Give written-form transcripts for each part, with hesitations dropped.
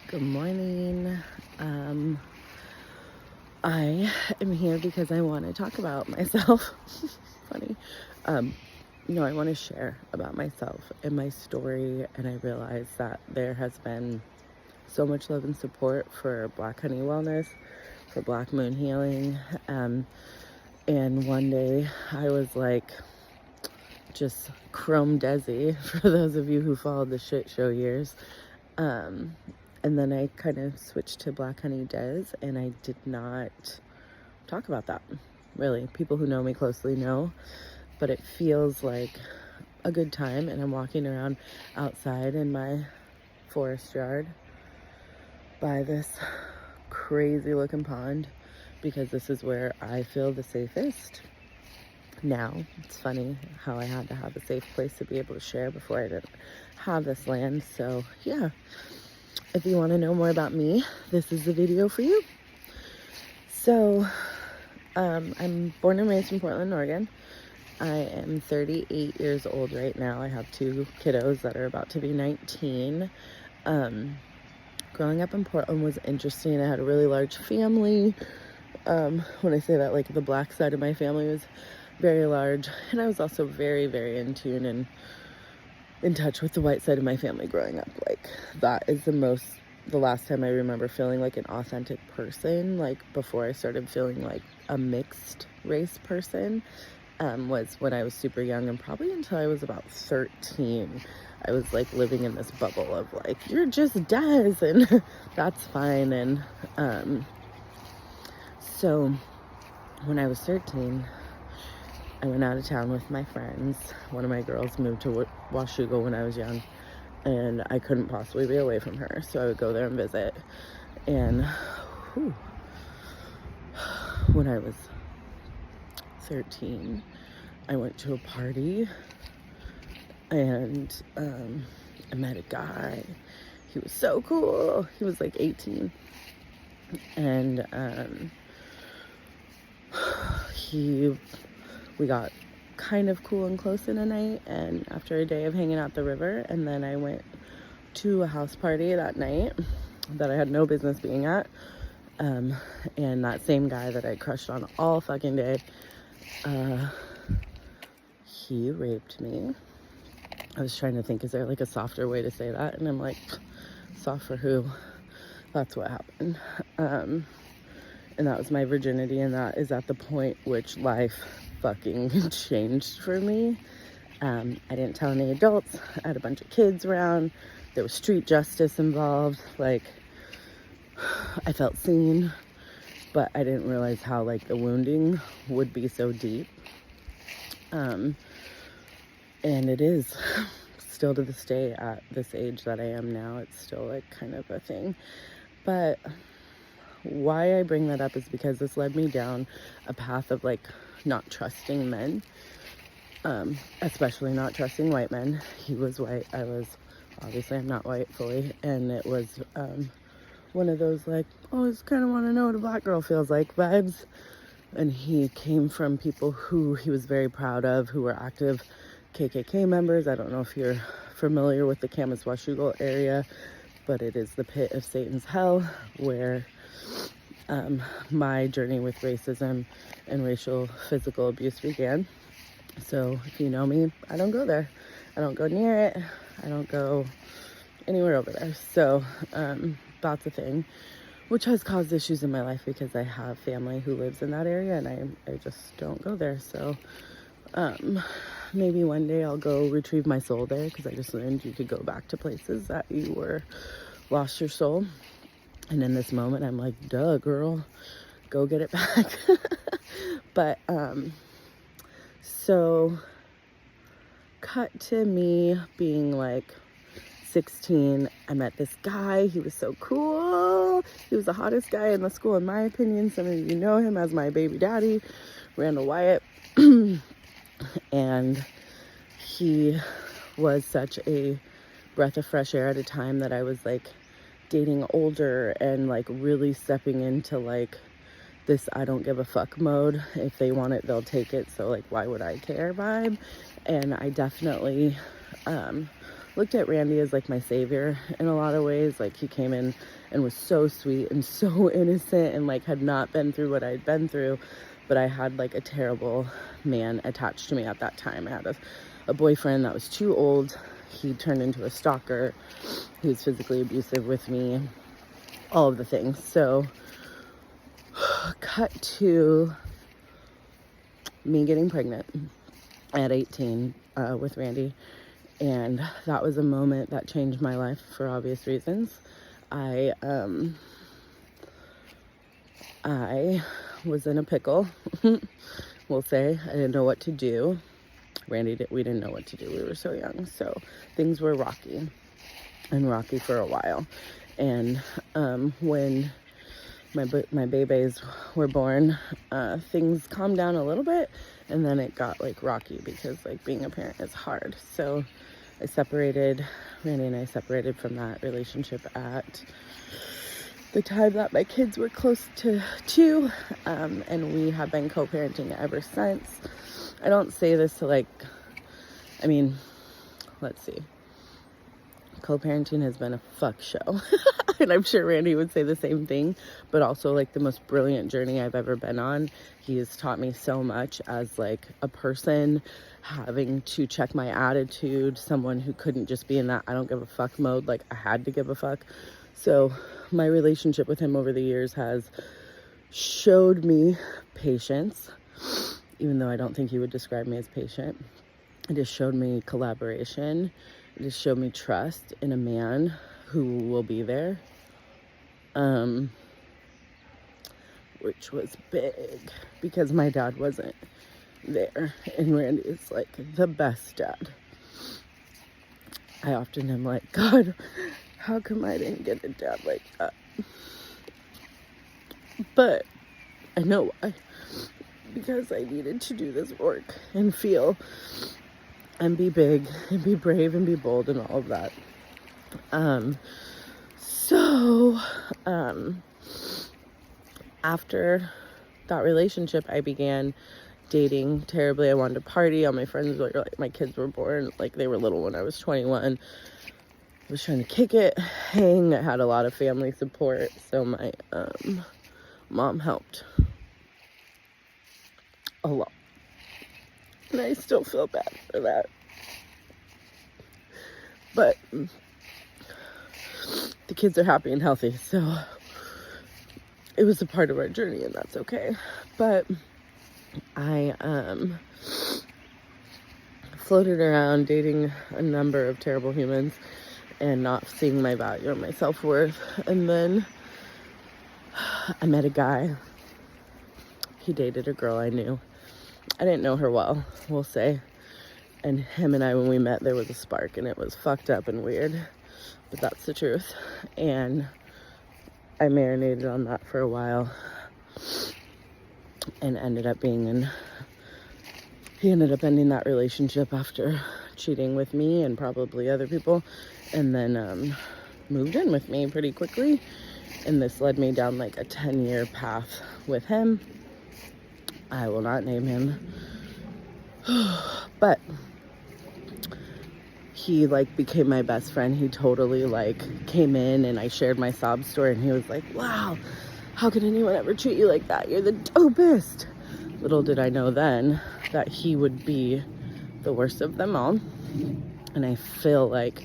Good morning. I am here because I want to talk about myself. Funny. I want to share about myself and my story, and I realize that there has been so much love and support for Black Honey Wellness, for Black Moon Healing, and one day I was like, just Chrome Desi, for those of you who followed the shit show years. And then I kind of switched to Black Honey Des, and I did not talk about that, really. People who know me closely know, but it feels like a good time, and I'm walking around outside in my forest yard by this crazy looking pond because this is where I feel the safest. Now, it's funny how I had to have a safe place to be able to share before I didn't have this land. So yeah, if you want to know more about me, this is the video for you. So I'm born and raised in Portland, Oregon. I am 38 years old right now. I have two kiddos that are about to be 19. Growing up in Portland was interesting. I had a really large family. When I say that, like, the Black side of my family was very large, and I was also very, very in tune and in touch with the white side of my family growing up. Like, that is the last time I remember feeling like an authentic person, like before I started feeling like a mixed race person, was when I was super young, and probably until I was about 13. I was like living in this bubble of like, you're just Des, and that's fine. And so when I was 13, I went out of town with my friends. One of my girls moved to Washougal when I was young, and I couldn't possibly be away from her, so I would go there and visit. And when I was 13, I went to a party, and I met a guy. He was so cool. He was like 18, and we got kind of cool and close in a night, and after a day of hanging out the river, and then I went to a house party that night that I had no business being at, and that same guy that I crushed on all fucking day, he raped me. I was trying to think, is there like a softer way to say that? And I'm like, soft for who? That's what happened. And that was my virginity, and that is at the point which life fucking changed for me. I didn't tell any adults. I had a bunch of kids around. There was street justice involved. Like, I felt seen, but I didn't realize how like the wounding would be so deep. And it is still to this day, at this age that I am now, it's still like kind of a thing. But why I bring that up is because this led me down a path of like not trusting men, especially not trusting white men. He was white. I'm not white fully, and it was one of those like, oh, I just kind of want to know what a Black girl feels like vibes. And he came from people who he was very proud of, who were active KKK members. I don't know if you're familiar with the Camas Washougal area, but it is the pit of Satan's hell where my journey with racism and racial physical abuse began. So if you know me, I don't go there. I don't go near it. I don't go anywhere over there. So that's a thing, which has caused issues in my life because I have family who lives in that area, and I just don't go there. So maybe one day I'll go retrieve my soul there, because I just learned you could go back to places that you were lost your soul. And in this moment, I'm like, duh, girl, go get it back. But, so cut to me being like 16, I met this guy. He was so cool. He was the hottest guy in the school, in my opinion. Some of you know him as my baby daddy, Randall Wyatt. And he was such a breath of fresh air at a time that I was like dating older and like really stepping into like this I don't give a fuck mode. If they want it, they'll take it. So like, why would I care vibe? And I definitely looked at Randy as like my savior in a lot of ways. Like, he came in and was so sweet and so innocent and like had not been through what I'd been through, but I had like a terrible man attached to me at that time. I had a boyfriend that was too old. He turned into a stalker. He was physically abusive with me, all of the things. So cut to me getting pregnant at 18 with Randy. And that was a moment that changed my life for obvious reasons. I was in a pickle, we'll say. I didn't know what to do. We didn't know what to do. We were so young. So things were rocky for a while. And when my babies were born, things calmed down a little bit, and then it got like rocky because like being a parent is hard. So Randy and I separated from that relationship at the time that my kids were close to 2, and we have been co-parenting ever since. I don't say this to let's see. Co-parenting has been a fuck show. And I'm sure Randy would say the same thing, but also like the most brilliant journey I've ever been on. He has taught me so much as like a person, having to check my attitude, someone who couldn't just be in that I don't give a fuck mode. Like, I had to give a fuck. So my relationship with him over the years has showed me patience, even though I don't think he would describe me as patient. It just showed me collaboration. It just showed me trust in a man who will be there, which was big because my dad wasn't there, and Randy is like the best dad. I often am like, God, how come I didn't get a dad like that? But I know why. Because I needed to do this work and feel and be big and be brave and be bold and all of that. After that relationship, I began dating terribly. I wanted to party. All my friends were like, my kids were born, like they were little when I was 21. I was trying to kick it, hang. I had a lot of family support, so my mom helped a lot. And I still feel bad for that. But the kids are happy and healthy, so it was a part of our journey, and that's okay. But I floated around dating a number of terrible humans and not seeing my value or my self-worth. And then I met a guy. He dated a girl I knew. I didn't know her well, we'll say. And him and I, when we met, there was a spark, and it was fucked up and weird. But that's the truth. And I marinated on that for a while and ended up he ended up ending that relationship after cheating with me and probably other people, and then moved in with me pretty quickly. And this led me down like a 10-year path with him. I will not name him. But he like became my best friend. He totally like came in, and I shared my sob story, and he was like, wow, how could anyone ever treat you like that? You're the dopest. Little did I know then that he would be the worst of them all. And I feel like,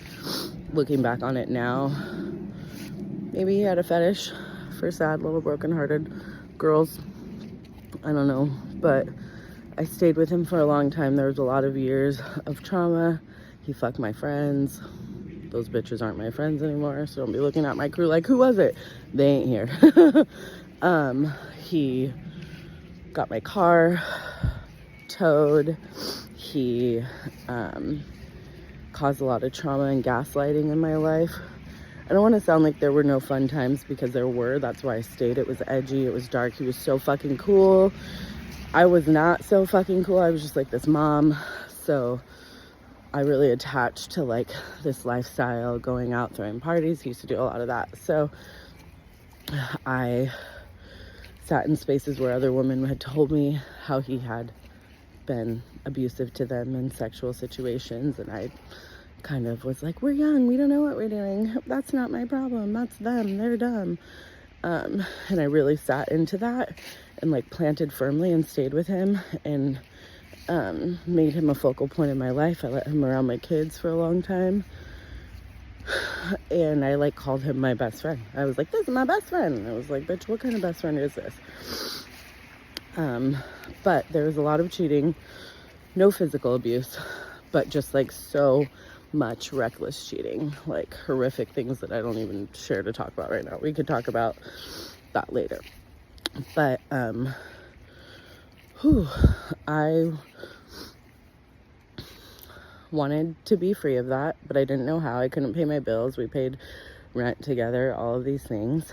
looking back on it now, maybe he had a fetish for sad little broken-hearted girls. I don't know, but I stayed with him for a long time. There was a lot of years of trauma. He fucked my friends. Those bitches aren't my friends anymore, so don't be looking at my crew like, who was it? They ain't here. He got my car towed. He caused a lot of trauma and gaslighting in my life. I don't want to sound like there were no fun times, because there were. That's why I stayed. It was edgy. It was dark. He was so fucking cool. I was not so fucking cool. I was just like this mom. So I really attached to like this lifestyle, going out, throwing parties. He used to do a lot of that. So I sat in spaces where other women had told me how he had been abusive to them in sexual situations, and I kind of was like, we're young, we don't know what we're doing. That's not my problem. That's them. They're dumb. And I really sat into that and like planted firmly and stayed with him and made him a focal point in my life. I let him around my kids for a long time. And I like called him my best friend. I was like, this is my best friend. And I was like, bitch, what kind of best friend is this? But there was a lot of cheating, no physical abuse, but just like so much reckless cheating, like horrific things that I don't even share to talk about right now. We could talk about that later. But I wanted to be free of that, but I didn't know how. I couldn't pay my bills. We paid rent together, all of these things.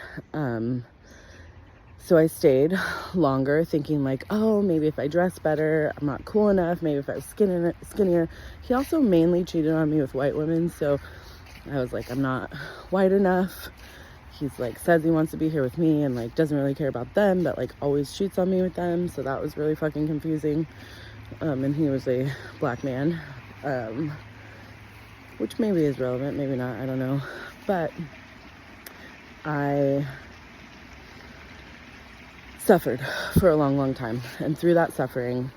So I stayed longer thinking like, oh, maybe if I dress better, I'm not cool enough. Maybe if I was skinnier. He also mainly cheated on me with white women. So I was like, I'm not white enough. He's like, says he wants to be here with me and like doesn't really care about them, but like always cheats on me with them. So that was really fucking confusing. And he was a black man, which maybe is relevant, maybe not, I don't know. But I suffered for a long time, and through that suffering,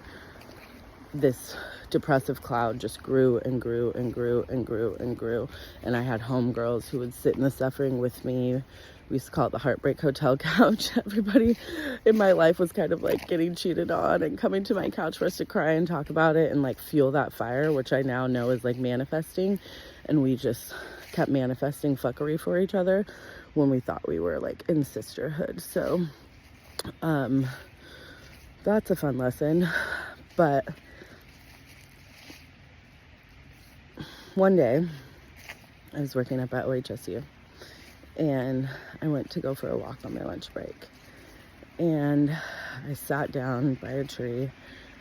this depressive cloud just grew and grew and grew and grew and grew. And I had homegirls who would sit in the suffering with me. We used to call it the Heartbreak Hotel couch. Everybody in my life was kind of like getting cheated on and coming to my couch for us to cry and talk about it and like fuel that fire, which I now know is like manifesting. And we just kept manifesting fuckery for each other when we thought we were like in sisterhood. So that's a fun lesson. But one day I was working up at OHSU and I went to go for a walk on my lunch break, and I sat down by a tree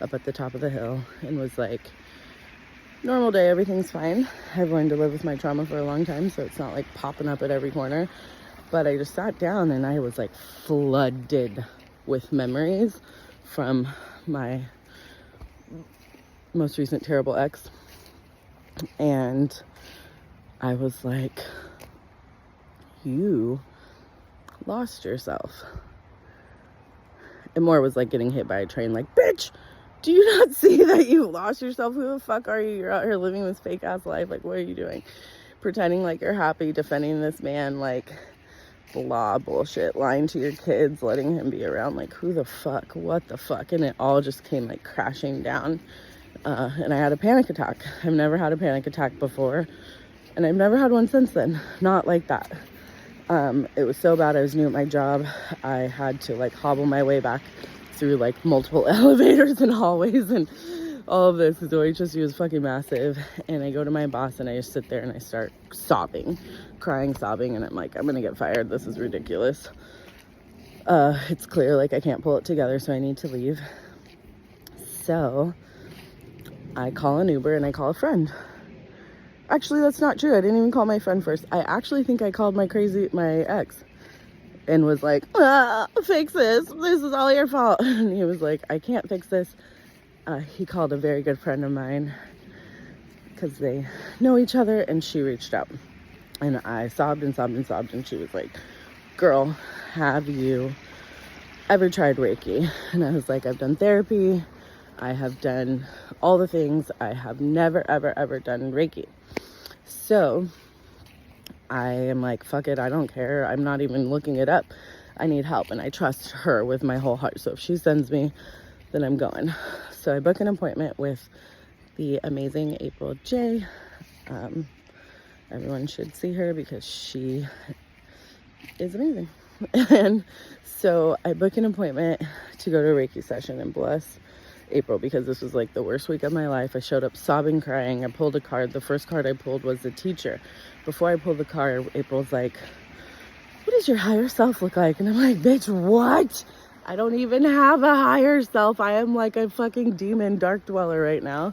up at the top of the hill and was like, normal day, everything's fine. I've learned to live with my trauma for a long time, so it's not like popping up at every corner. But I just sat down and I was like flooded with memories from my most recent terrible ex. And I was like, you lost yourself. And more was like getting hit by a train, like, bitch, do you not see that you lost yourself? Who the fuck are you? You're out here living this fake ass life. Like, what are you doing? Pretending like you're happy, defending this man, like, blah, bullshit, lying to your kids, letting him be around. Like, who the fuck? What the fuck? And it all just came like crashing down. And I had a panic attack. I've never had a panic attack before, and I've never had one since then. Not like that. It was so bad. I was new at my job. I had to like hobble my way back through like multiple elevators and hallways and all of this, because OHSU was fucking massive. And I go to my boss and I just sit there and I start sobbing, crying, sobbing, and I'm like, I'm gonna get fired. This is ridiculous. It's clear like I can't pull it together, so I need to leave. So I call an Uber and I call a friend. Actually, that's not true. I didn't even call my friend first. I actually think I called my ex and was like, fix this. This is all your fault. And he was like, I can't fix this. He called a very good friend of mine because they know each other, and she reached out. And I sobbed and sobbed and sobbed, and she was like, girl, have you ever tried Reiki? And I was like, I've done therapy. I have done all the things. I have never, ever, ever done Reiki. So I am like, fuck it, I don't care. I'm not even looking it up. I need help, and I trust her with my whole heart. So if she sends me, then I'm going. So I book an appointment with the amazing April J. Everyone should see her because she is amazing. And so I book an appointment to go to a Reiki session, and bless April, because this was like the worst week of my life. I showed up sobbing, crying. I pulled a card. The first card I pulled was the teacher. Before I pulled the card, April's like, what does your higher self look like? And I'm like, bitch, what? I don't even have a higher self. I am like a fucking demon dark dweller right now.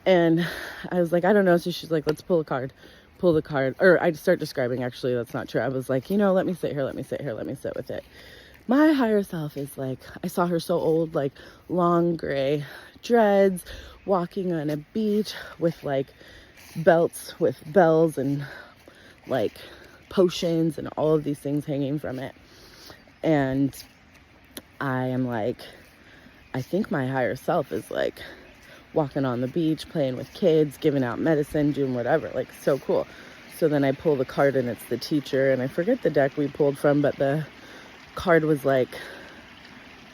And I was like, I don't know. So she's like, let's pull a card. Pull the card. Or I start describing, actually, that's not true. I was like, let me sit here. Let me sit here. Let me sit with it. My higher self is like, I saw her so old, like long gray dreads, walking on a beach with like belts with bells and like potions and all of these things hanging from it. And I am like, I think my higher self is like walking on the beach, playing with kids, giving out medicine, doing whatever, like so cool. So then I pull the card and it's the teacher, and I forget the deck we pulled from, but the card was like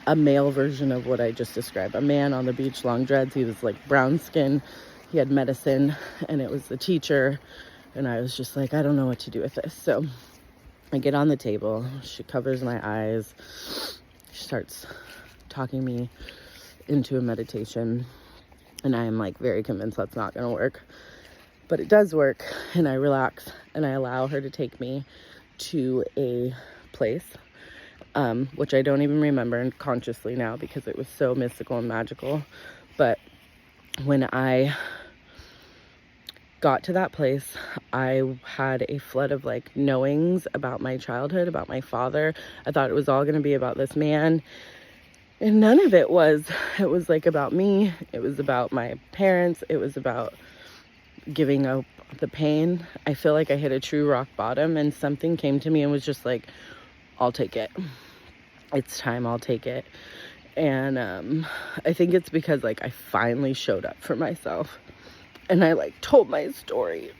a male version of what I just described. A man on the beach, long dreads. He was like brown skin. He had medicine, and it was the teacher. And I was just like, I don't know what to do with this. So I get on the table. She covers my eyes. She starts talking me into a meditation. And I am like very convinced that's not going to work. But it does work, and I relax, and I allow her to take me to a place, which I don't even remember consciously now because it was so mystical and magical. But when I got to that place, I had a flood of like knowings about my childhood, about my father. I thought it was all going to be about this man, and none of it was. It was like about me. It was about my parents. It was about giving up the pain. I feel like I hit a true rock bottom, and something came to me and was just like, I'll take it. It's time, I'll take it. And I think it's because like I finally showed up for myself, and I like told my story,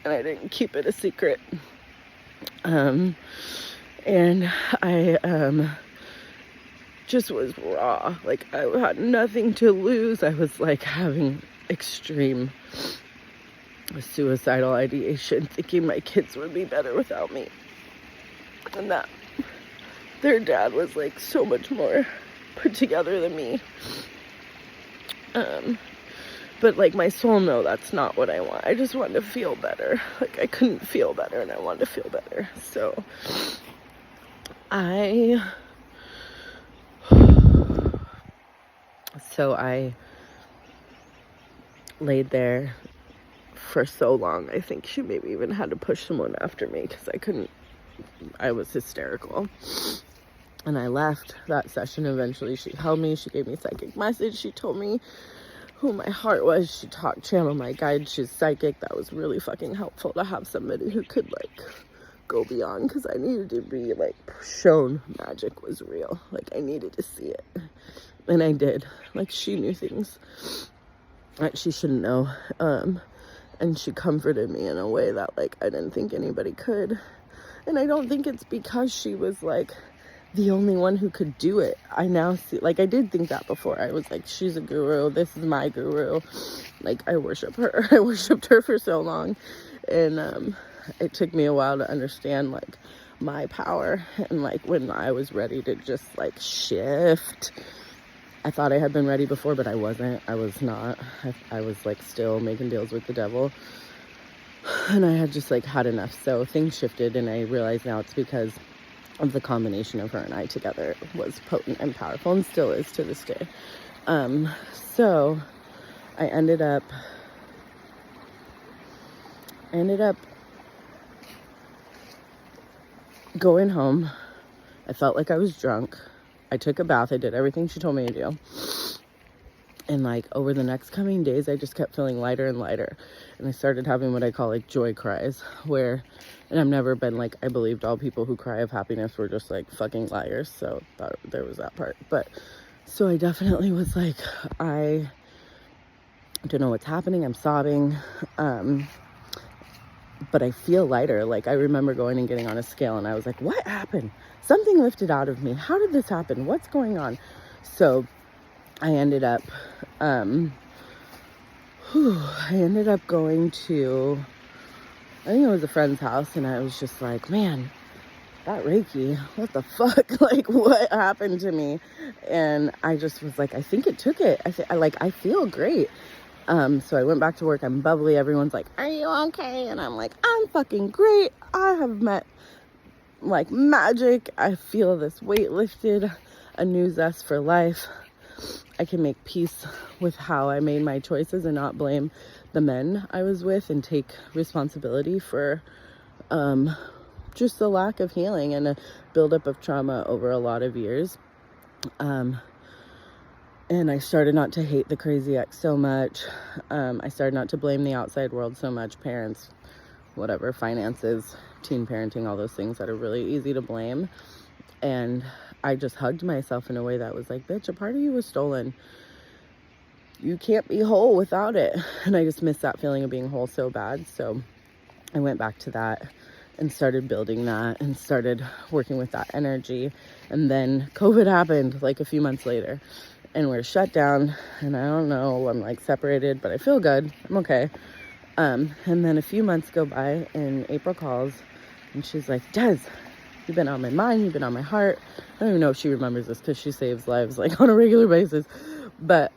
and I didn't keep it a secret. And I just was raw. Like I had nothing to lose. I was like having extreme suicidal ideation, thinking my kids would be better without me, and that their dad was like so much more put together than me. But like my soul knew that's not what I want. I just wanted to feel better. Like I couldn't feel better, and I wanted to feel better. So I laid there for so long. I think she maybe even had to push someone after me because I was hysterical. And I left that session. Eventually she held me, she gave me a psychic message, she told me who my heart was, she channeled my guide. She's psychic. That was really fucking helpful to have somebody who could like go beyond, because I needed to be like shown magic was real. Like I needed to see it, and I did. Like she knew things that she shouldn't know, and she comforted me in a way that like I didn't think anybody could. And I don't think it's because she was like the only one who could do it. I now see, like I did think that before. I was like, she's a guru, this is my guru, like I worship her. I worshipped her for so long, and it took me a while to understand like my power, and like when I was ready to just like shift. I thought I had been ready before, but I wasn't. I was not. I was like still making deals with the devil, and I had just like had enough. So things shifted, and I realize now it's because of the combination of her and I together was potent and powerful, and still is to this day. So I ended up going home. I felt like I was drunk. I took a bath. I did everything she told me to do. And like over the next coming days, I just kept feeling lighter and lighter. And I started having what I call like joy cries, and I've never been like, I believed all people who cry of happiness were just like fucking liars. So there was that part. But so I definitely was like, I don't know what's happening. I'm sobbing. But I feel lighter. Like I remember going and getting on a scale, and I was like, what happened? Something lifted out of me. How did this happen? What's going on? So I ended up going to, I think it was a friend's house, and I was just like, man, that Reiki, what the fuck? Like, what happened to me? And I just was like, I think it took it. I feel great. So I went back to work. I'm bubbly. Everyone's like, are you okay? And I'm like, I'm fucking great. I have met like magic. I feel this weight lifted, a new zest for life. I can make peace with how I made my choices and not blame the men I was with, and take responsibility for just the lack of healing and a buildup of trauma over a lot of years. And I started not to hate the crazy ex so much. I started not to blame the outside world so much, parents, whatever, finances, teen parenting, all those things that are really easy to blame. And I just hugged myself in a way that was like, bitch, a part of you was stolen. You can't be whole without it. And I just missed that feeling of being whole so bad. So I went back to that and started building that and started working with that energy. And then COVID happened like a few months later. And we're shut down, and I don't know, I'm like separated, but I feel good. I'm okay. And then a few months go by, and April calls, and she's like, Des, you've been on my mind, you've been on my heart. I don't even know if she remembers this because she saves lives like on a regular basis. But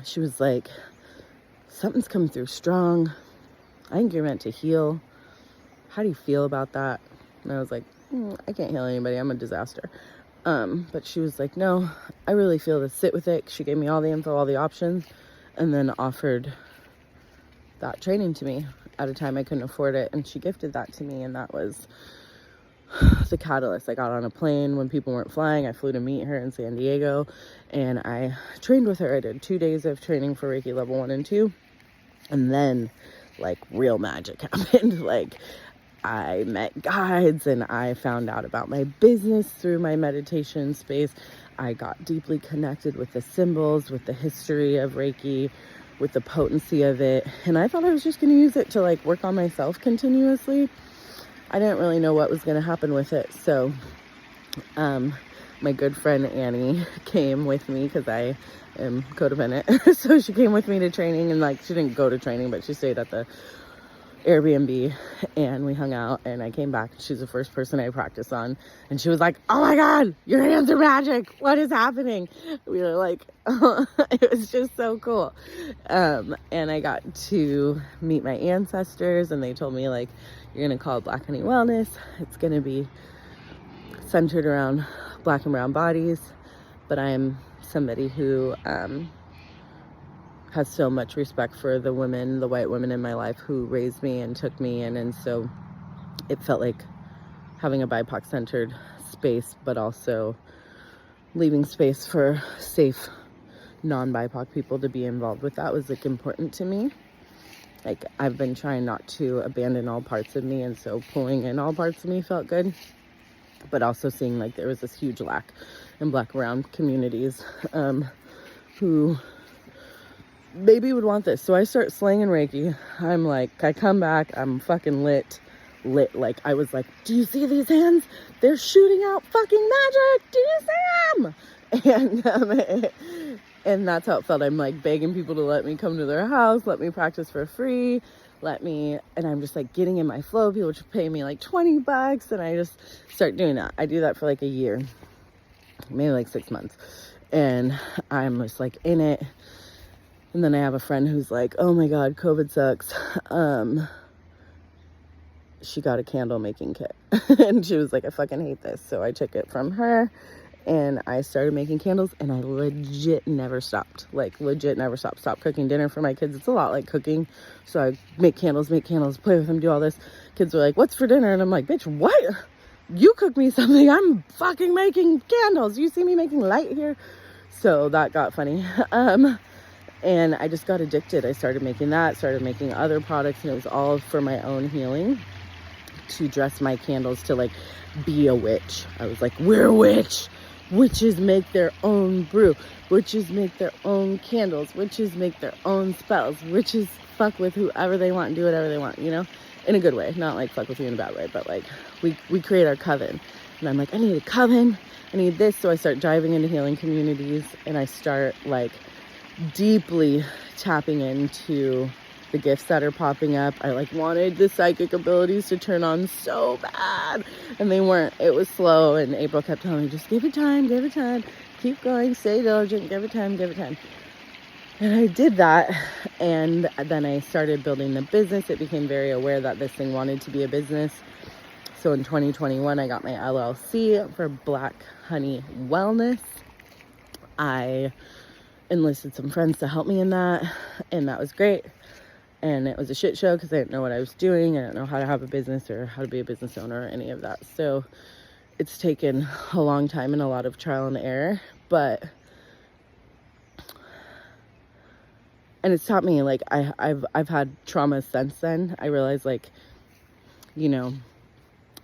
she was like, something's coming through strong. I think you're meant to heal. How do you feel about that? And I was like, I can't heal anybody. I'm a disaster. But she was like, no, I really feel to sit with it. She gave me all the info, all the options, and then offered that training to me at a time I couldn't afford it. And she gifted that to me. And that was the catalyst. I got on a plane when people weren't flying. I flew to meet her in San Diego, and I trained with her. I did 2 days of training for Reiki level 1 and 2. And then like real magic happened. Like, I met guides, and I found out about my business through my meditation space. I got deeply connected with the symbols, with the history of Reiki, with the potency of it. And I thought I was just going to use it to like work on myself continuously. I didn't really know what was going to happen with it. So, my good friend Annie came with me because I am codependent. So she came with me to training, and like, she didn't go to training, but she stayed at the Airbnb, and we hung out, and I came back. She's the first person I practiced on, and she was like, oh my God, your hands are magic. What is happening? We were like, it was just so cool. And I got to meet my ancestors, and they told me like, you're going to call it Black Honey Wellness. It's going to be centered around Black and brown bodies, but I'm somebody who, has so much respect for the women, the white women in my life who raised me and took me in. And so it felt like having a BIPOC centered space, but also leaving space for safe non-BIPOC people to be involved with. That was like important to me. Like, I've been trying not to abandon all parts of me, and so pulling in all parts of me felt good, but also seeing like there was this huge lack in Black brown communities who maybe would want this. So I start slanging Reiki. I'm like, I come back, I'm fucking lit. Like, I was like, do you see these hands? They're shooting out fucking magic. Do you see them? And that's how it felt. I'm like begging people to let me come to their house, let me practice for free, and I'm just like getting in my flow. People would pay me like $20, and I just start doing that. I do that for like a year, maybe like 6 months. And I'm just like in it. And then I have a friend who's like, oh my God, COVID sucks. She got a candle making kit. And she was like, I fucking hate this. So I took it from her, and I started making candles, and I legit never stopped. Like, legit never stopped. Stopped cooking dinner for my kids. It's a lot like cooking. So I make candles, play with them, do all this. Kids were like, what's for dinner? And I'm like, bitch, what? You cook me something. I'm fucking making candles. You see me making light here? So that got funny. And I just got addicted. I started making that, started making other products, and it was all for my own healing, to dress my candles to like be a witch. I was like, we're a witch. Witches make their own brew. Witches make their own candles. Witches make their own spells. Witches fuck with whoever they want and do whatever they want, you know, in a good way. Not like fuck with you in a bad way, but like we create our coven. And I'm like, I need a coven. I need this. So I start diving into healing communities, and I start like deeply tapping into the gifts that are popping up. I like wanted the psychic abilities to turn on so bad, and they weren't. It was slow, and April kept telling me, just give it time, keep going, stay diligent, give it time. And I did that, and then I started building the business. It became very aware that this thing wanted to be a business. So in 2021, I got my LLC for Black Honey Wellness. I enlisted some friends to help me in that, and that was great. And it was a shit show because I didn't know what I was doing. I didn't know how to have a business or how to be a business owner or any of that. So it's taken a long time and a lot of trial and error, but And it's taught me, like, I've had trauma since then. I realized, like, you know,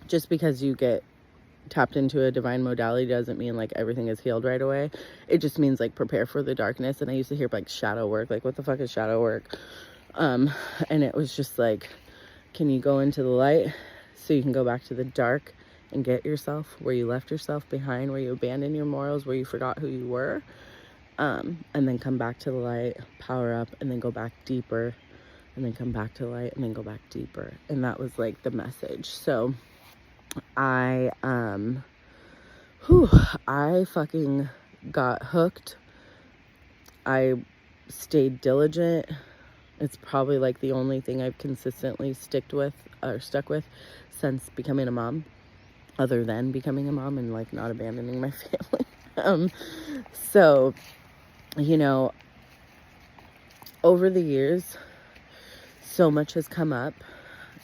just because you get tapped into a divine modality doesn't mean like everything is healed right away. It just means like prepare for the darkness. And I used to hear like shadow work, like what the fuck is shadow work? And it was just like, can you go into the light so you can go back to the dark and get yourself where you left yourself behind, where you abandoned your morals, where you forgot who you were, and then come back to the light, power up, and then go back deeper, and then come back to the light, and then go back deeper. And that was like the message. So I fucking got hooked. I stayed diligent. It's probably like the only thing I've consistently stuck with since becoming a mom, other than becoming a mom and like not abandoning my family. So, you know, over the years, so much has come up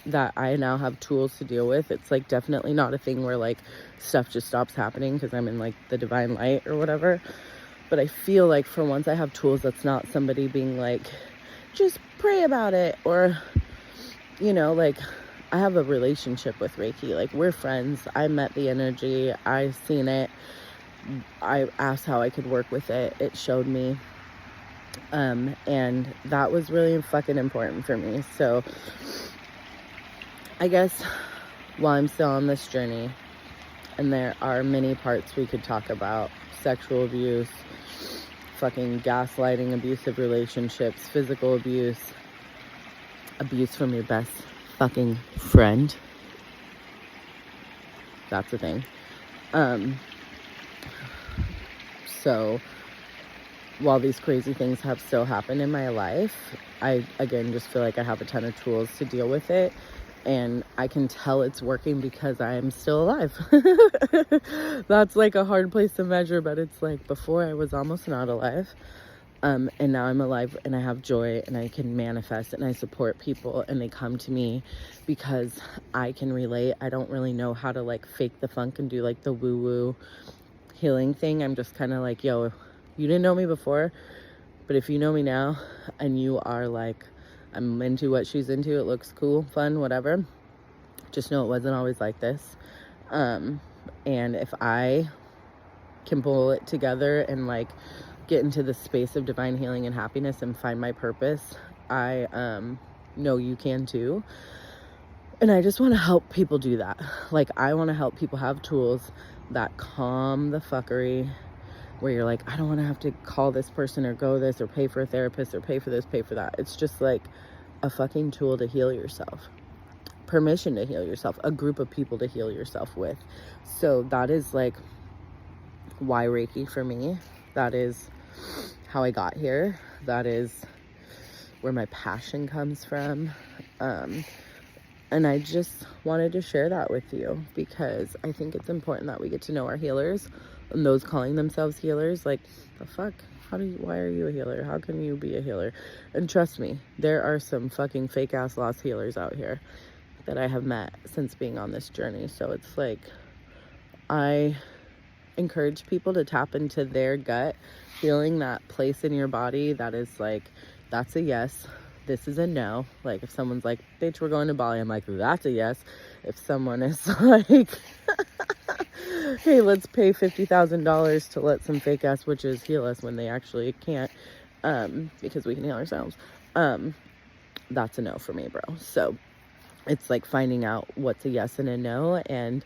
that I now have tools to deal with. It's like definitely not a thing where like stuff just stops happening because I'm in like the divine light or whatever. But I feel like for once I have tools, that's not somebody being like, just pray about it. Or, you know, like I have a relationship with Reiki. Like we're friends. I met the energy. I seen it. I asked how I could work with it. It showed me. And that was really fucking important for me. So I guess while I'm still on this journey, and there are many parts we could talk about, sexual abuse, fucking gaslighting, abusive relationships, physical abuse, abuse from your best fucking friend. That's a thing. So while these crazy things have still happened in my life, I, again, just feel like I have a ton of tools to deal with it. And I can tell it's working because I am still alive. That's like a hard place to measure, but it's like before I was almost not alive. And now I'm alive and I have joy and I can manifest and I support people and they come to me because I can relate. I don't really know how to like fake the funk and do like the woo-woo healing thing. I'm just kind of like, yo, you didn't know me before, but if you know me now and you are like, I'm into what she's into, it looks cool, fun, whatever, just know it wasn't always like this. And if I can pull it together and like get into the space of divine healing and happiness and find my purpose, I know you can too. And I just want to help people do that. Like I want to help people have tools that calm the fuckery, where you're like, I don't want to have to call this person or go this or pay for a therapist or pay for this, pay for that. It's just like a fucking tool to heal yourself, permission to heal yourself, a group of people to heal yourself with. So that is like why Reiki for me. That is how I got here. That is where my passion comes from. And I just wanted to share that with you because I think it's important that we get to know our healers and those calling themselves healers. Like, the fuck? Why are you a healer? How can you be a healer? And trust me, there are some fucking fake ass lost healers out here that I have met since being on this journey. So it's like, I encourage people to tap into their gut, feeling that place in your body that is like, that's a yes, this is a no. Like if someone's like, bitch, we're going to Bali, I'm like, that's a yes. If someone is like, hey, let's pay $50,000 to let some fake ass witches heal us when they actually can't, because we can heal ourselves, that's a no for me, bro. So it's like finding out what's a yes and a no. And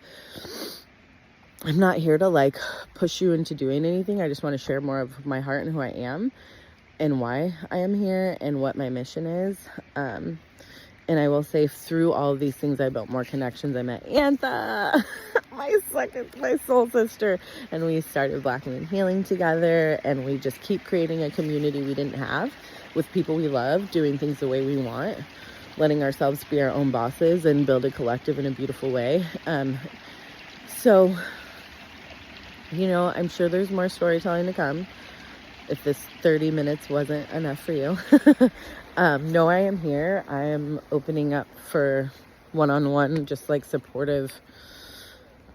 I'm not here to like push you into doing anything. I just want to share more of my heart and who I am and why I am here and what my mission is. And I will say through all of these things, I built more connections. I met Antha, my soul sister, and we started Black Moon Healing together. And we just keep creating a community we didn't have with people we love, doing things the way we want, letting ourselves be our own bosses and build a collective in a beautiful way. So, you know, I'm sure there's more storytelling to come. If this 30 minutes wasn't enough for you. No, I am here. I am opening up for one-on-one, just like supportive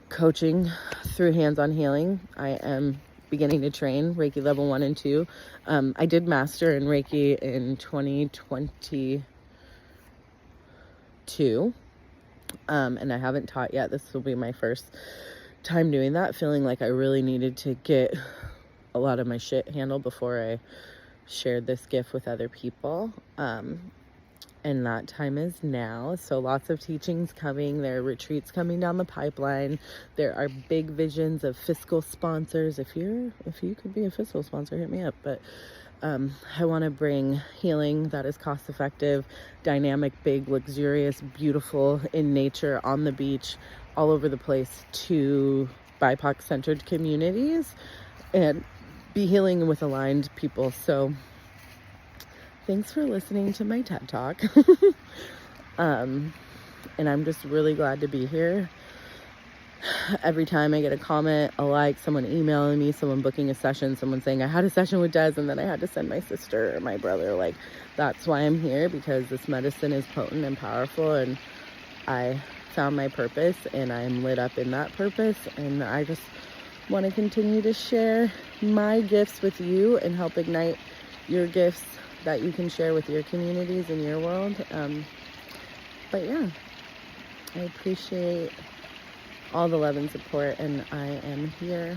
coaching through hands-on healing. I am beginning to train Reiki level 1 and 2. I did master in Reiki in 2022. And I haven't taught yet. This will be my first time doing that, feeling like I really needed to get a lot of my shit handled before I shared this gift with other people. And that time is now. So lots of teachings coming. There are retreats coming down the pipeline. There are big visions of fiscal sponsors. If you could be a fiscal sponsor, hit me up. But I want to bring healing that is cost effective, dynamic, big, luxurious, beautiful, in nature, on the beach, all over the place, to BIPOC centered communities, and be healing with aligned people. So thanks for listening to my TED Talk. And I'm just really glad to be here. Every time I get a comment, a like, someone emailing me, someone booking a session, someone saying I had a session with Des and then I had to send my sister or my brother, like, that's why I'm here, because this medicine is potent and powerful, and I found my purpose and I'm lit up in that purpose, and I just want to continue to share my gifts with you and help ignite your gifts that you can share with your communities in your world. But yeah, I appreciate all the love and support, and I am here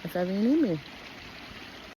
if ever you need me.